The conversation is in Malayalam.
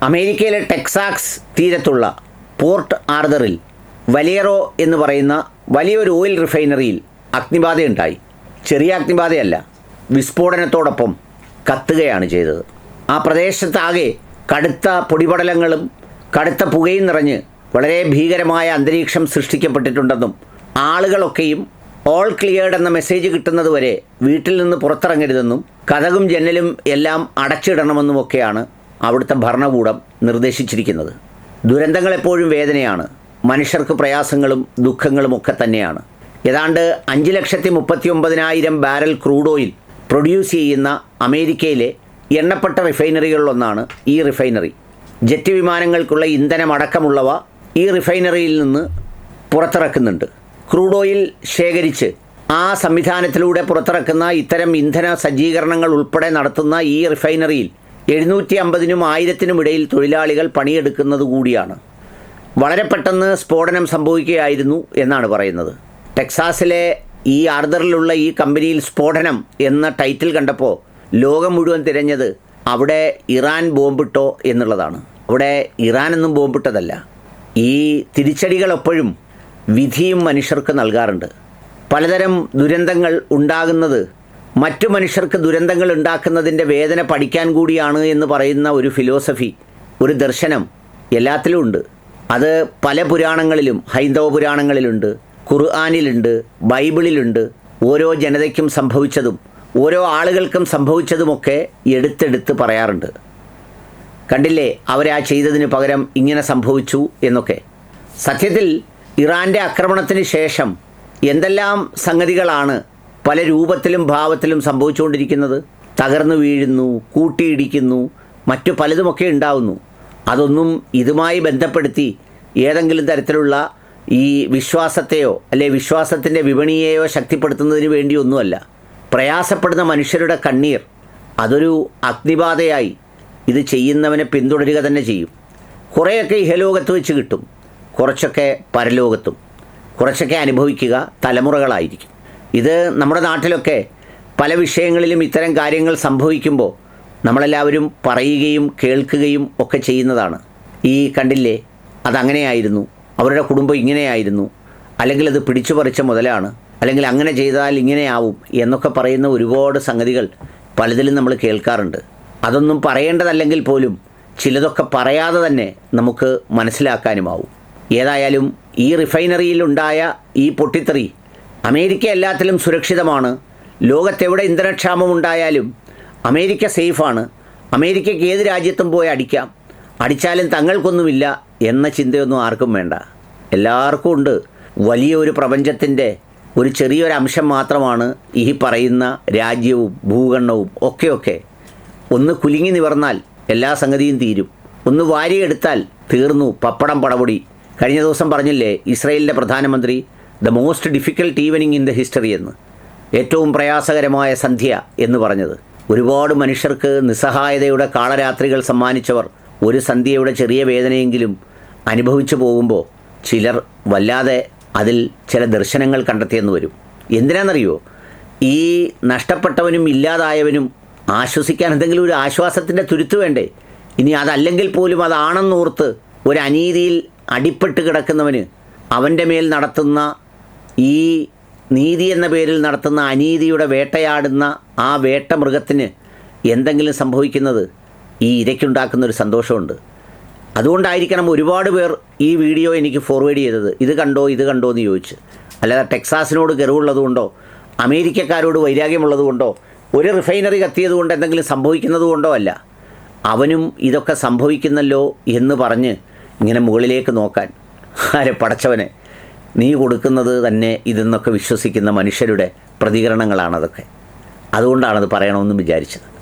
അമേരിക്കയിലെ ടെക്സാസ് തീരത്തുള്ള പോർട്ട് ആർതറിൽ വലേറോ എന്ന് പറയുന്ന വലിയൊരു ഓയിൽ റിഫൈനറിയിൽ അഗ്നിബാധയുണ്ടായി. ചെറിയ അഗ്നിബാധയല്ല, വിസ്ഫോടനത്തോടൊപ്പം കത്തുകയാണ് ചെയ്തത്. ആ പ്രദേശത്താകെ കടുത്ത പൊടിപടലങ്ങളും കടുത്ത പുകയും നിറഞ്ഞ് വളരെ ഭീകരമായ അന്തരീക്ഷം സൃഷ്ടിക്കപ്പെട്ടിട്ടുണ്ടെന്നും ആളുകളൊക്കെയും ഓൾ ക്ലിയർഡ് എന്ന മെസ്സേജ് കിട്ടുന്നതുവരെ വീട്ടിൽ നിന്ന് പുറത്തിറങ്ങരുതെന്നും കതകും ജനലും എല്ലാം അടച്ചിടണമെന്നുമൊക്കെയാണ് അവിടുത്തെ ഭരണകൂടം നിർദ്ദേശിച്ചിരിക്കുന്നത്. ദുരന്തങ്ങൾ എപ്പോഴും വേദനയാണ്, മനുഷ്യർക്ക് പ്രയാസങ്ങളും ദുഃഖങ്ങളും ഒക്കെ തന്നെയാണ്. ഏതാണ്ട് 5,39,000 ബാരൽ ക്രൂഡ് ഓയിൽ പ്രൊഡ്യൂസ് ചെയ്യുന്ന അമേരിക്കയിലെ എണ്ണപ്പെട്ട റിഫൈനറികളിലൊന്നാണ് ഈ റിഫൈനറി. ജെറ്റ് വിമാനങ്ങൾക്കുള്ള ഇന്ധനമടക്കമുള്ളവ ഈ റിഫൈനറിയിൽ നിന്ന് പുറത്തിറക്കുന്നുണ്ട്. ക്രൂഡ് ഓയിൽ ശേഖരിച്ച് ആ സംവിധാനത്തിലൂടെ പുറത്തിറക്കുന്ന ഇത്തരം ഇന്ധന സജ്ജീകരണങ്ങൾ ഉൾപ്പെടെ നടത്തുന്ന ഈ റിഫൈനറിയിൽ 750-നും 1000-നും ഇടയിൽ തൊഴിലാളികൾ പണിയെടുക്കുന്നത് കൂടിയാണ്. വളരെ പെട്ടെന്ന് സ്ഫോടനം സംഭവിക്കുകയായിരുന്നു എന്നാണ് പറയുന്നത്. ടെക്സാസിലെ ഈ ആർതറിലുള്ള ഈ കമ്പനിയിൽ സ്ഫോടനം എന്ന ടൈറ്റിൽ കണ്ടപ്പോൾ ലോകം മുഴുവൻ തിരഞ്ഞത് അവിടെ ഇറാൻ ബോംബിട്ടോ എന്നുള്ളതാണ്. അവിടെ ഇറാനൊന്നും ബോംബിട്ടതല്ല. ഈ തിരിച്ചടികൾ എപ്പോഴും വിധിയും മനുഷ്യർക്ക് നൽകാറുണ്ട്. പലതരം ദുരന്തങ്ങൾ ഉണ്ടാകുന്നത് മറ്റു മനുഷ്യർക്ക് ദുരന്തങ്ങൾ ഉണ്ടാക്കുന്നതിൻ്റെ വേദന പഠിക്കാൻ കൂടിയാണ് എന്ന് പറയുന്ന ഒരു ഫിലോസഫി, ഒരു ദർശനം എല്ലാത്തിലും ഉണ്ട്. അത് പല പുരാണങ്ങളിലും, ഹൈന്ദവ പുരാണങ്ങളിലുണ്ട്, ഖുർആനിലുണ്ട്, ബൈബിളിലുണ്ട്. ഓരോ ജനതയ്ക്കും സംഭവിച്ചതും ഓരോ ആളുകൾക്കും സംഭവിച്ചതുമൊക്കെ എടുത്തെടുത്ത് പറയാറുണ്ട്. കണ്ടില്ലേ അവരാ ചെയ്തതിന് പകരം ഇങ്ങനെ സംഭവിച്ചു എന്നൊക്കെ. സത്യത്തിൽ ഇറാൻ്റെ ആക്രമണത്തിന് ശേഷം എന്തെല്ലാം സംഗതികളാണ് പല രൂപത്തിലും ഭാവത്തിലും സംഭവിച്ചുകൊണ്ടിരിക്കുന്നത്. തകർന്നു വീഴുന്നു, കൂട്ടിയിടിക്കുന്നു, മറ്റു പലതുമൊക്കെ ഉണ്ടാവുന്നു. അതൊന്നും ഇതുമായി ബന്ധപ്പെടുത്തി ഏതെങ്കിലും തരത്തിലുള്ള ഈ വിശ്വാസത്തെയോ അല്ലെ വിശ്വാസത്തിൻ്റെ വിപണിയെയോ ശക്തിപ്പെടുത്തുന്നതിന് വേണ്ടിയൊന്നുമല്ല. പ്രയാസപ്പെടുന്ന മനുഷ്യരുടെ കണ്ണീർ അതൊരു അഗ്നിബാധയായി ഇത് ചെയ്യുന്നവനെ പിന്തുടരുക തന്നെ ചെയ്യും. കുറേയൊക്കെ ഇഹലോകത്ത് വെച്ച് കിട്ടും, കുറച്ചൊക്കെ പരലോകത്തും, കുറച്ചൊക്കെ അനുഭവിക്കുക തലമുറകളായിരിക്കും. ഇത് നമ്മുടെ നാട്ടിലൊക്കെ പല വിഷയങ്ങളിലും ഇത്തരം കാര്യങ്ങൾ സംഭവിക്കുമ്പോൾ നമ്മളെല്ലാവരും പറയുകയും കേൾക്കുകയും ഒക്കെ ചെയ്യുന്നതാണ്. ഈ കണ്ടില്ലേ അതങ്ങനെയായിരുന്നു, അവരുടെ കുടുംബം ഇങ്ങനെയായിരുന്നു, അല്ലെങ്കിൽ അത് പിടിച്ചു പറിച്ച മുതലാണ്, അല്ലെങ്കിൽ അങ്ങനെ ചെയ്താൽ ഇങ്ങനെയാവും എന്നൊക്കെ പറയുന്ന ഒരുപാട് സംഗതികൾ പലതിലും നമ്മൾ കേൾക്കാറുണ്ട്. അതൊന്നും പറയേണ്ടതല്ലെങ്കിൽ പോലും ചിലതൊക്കെ പറയാതെ തന്നെ നമുക്ക് മനസ്സിലാക്കാനുമാവും. ഏതായാലും ഈ റിഫൈനറിയിലുണ്ടായ ഈ പൊട്ടിത്തെറി അമേരിക്ക എല്ലാത്തിലും സുരക്ഷിതമാണ്. ലോകത്തെവിടെ ഇന്ധനക്ഷാമം ഉണ്ടായാലും അമേരിക്ക സേഫാണ്. അമേരിക്കയ്ക്ക് ഏത് രാജ്യത്തും പോയി അടിച്ചാലും തങ്ങൾക്കൊന്നുമില്ല എന്ന ചിന്തയൊന്നും ആർക്കും വേണ്ട. എല്ലാവർക്കും ഉണ്ട്. വലിയ ഒരു പ്രപഞ്ചത്തിൻ്റെ ഒരു ചെറിയൊരു അംശം മാത്രമാണ് ഈ പറയുന്ന രാജ്യവും ഭൂഖണ്ഡവും ഒക്കെ. ഒന്ന് കുലുങ്ങി നിവർന്നാൽ എല്ലാ സംഗതിയും തീരും. ഒന്ന് വാരിയെടുത്താൽ തീർന്നു, പപ്പടം പടപൊടി. കഴിഞ്ഞ ദിവസം പറഞ്ഞില്ലേ ഇസ്രയേലിൻ്റെ പ്രധാനമന്ത്രി the most difficult evening in the history എന്ന്, ഏറ്റവും പ്രയാസകരമായ സന്ധ്യ എന്ന് പറഞ്ഞത്. ഒരുപാട് മനുഷ്യർക്ക് നിസ്സഹായതയുടെ കാളരാത്രികൾ സമ്മാനിച്ചവർ ഒരു സന്ധ്യയുടെ ചെറിയ വേദനയെങ്കിലും അനുഭവിച്ചു പോകുമ്പോൾ ചിലർ വല്ലാതെ അതിൽ ചില ദർശനങ്ങൾ കണ്ടെത്തിയെന്ന് വരും. എന്തിനാണെന്നറിയോ? ഈ നഷ്ടപ്പെട്ടവനും ഇല്ലാതായവനും ആശ്വസിക്കാൻ എന്തെങ്കിലും ഒരു ആശ്വാസത്തിൻ്റെ തുരുത്ത് വേണ്ടേ? ഇനി അതല്ലെങ്കിൽ പോലും അതാണെന്നോർത്ത് ഒരു അനീതിയിൽ അടിപ്പെട്ട് കിടക്കുന്നവന് അവൻ്റെ മേൽ നടത്തുന്ന ഈ നീതി എന്ന പേരിൽ നടത്തുന്ന അനീതിയുടെ വേട്ടയാടുന്ന ആ വേട്ടമൃഗത്തിന് എന്തെങ്കിലും സംഭവിക്കുന്നത് ഈ ഇരയ്ക്കുണ്ടാക്കുന്നൊരു സന്തോഷമുണ്ട്. അതുകൊണ്ടായിരിക്കണം ഒരുപാട് പേർ ഈ വീഡിയോ എനിക്ക് ഫോർവേഡ് ചെയ്തത്. ഇത് കണ്ടോ എന്ന് ചോദിച്ച്. അല്ലാതെ ടെക്സാസിനോട് ഗർവുള്ളതുകൊണ്ടോ അമേരിക്കക്കാരോട് വൈരാഗ്യമുള്ളതുകൊണ്ടോ ഒരു റിഫൈനറി കത്തിയതുകൊണ്ട് എന്തെങ്കിലും സംഭവിക്കുന്നത് കൊണ്ടോ അല്ല. അവനും ഇതൊക്കെ സംഭവിക്കുന്നല്ലോ എന്ന് പറഞ്ഞ് ഇങ്ങനെ മുകളിലേക്ക് നോക്കാൻ പടച്ചവനെ നീ കൊടുക്കുന്നത് തന്നെ ഇതെന്നൊക്കെ വിശ്വസിക്കുന്ന മനുഷ്യരുടെ പ്രതികരണങ്ങളാണതൊക്കെ. അതുകൊണ്ടാണത് പറയണമെന്നും വിചാരിച്ചത്.